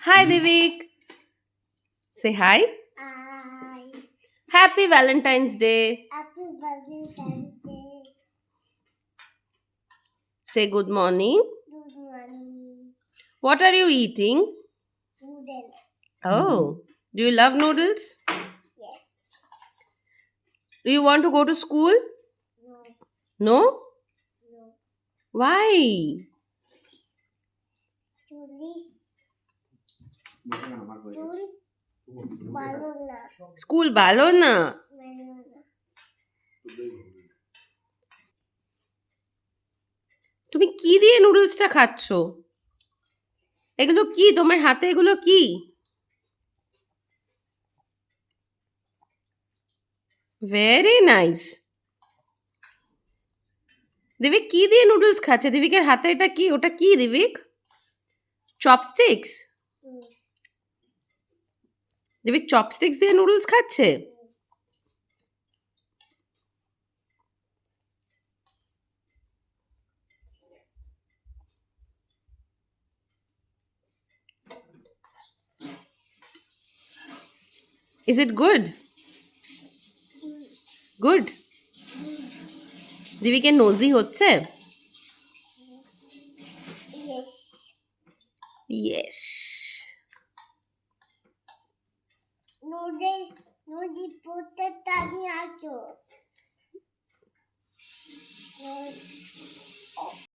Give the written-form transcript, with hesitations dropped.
Hi, Divik. Say hi. Hi. Happy Valentine's Day. Happy Valentine's Day. Say good morning. Good morning. What are you eating? Noodle. Oh, do you love noodles? Yes. Do you want to go to school? No. No? No. Why? Tulis. Tul. Balona. School ভালো না Balona. তুমি কি দিয়ে নুডলসটা খাচ্ছ? এগুলো কি তোমার হাতে এগুলো কি? Very nice. দিবিক কি দিয়ে নুডলস খাচ্ছে? দিবিকের হাতে এটা কি? ওটা কি দিবিক? চপস্টিক্স? Mm. দিবিক চপস্টিক্স দিয়ে নুডলস খাচ্ছে? Is it good? Good. দিবিকের নোজি হচ্ছে? Yes. Yes. Noodle. Noodle put tani acho.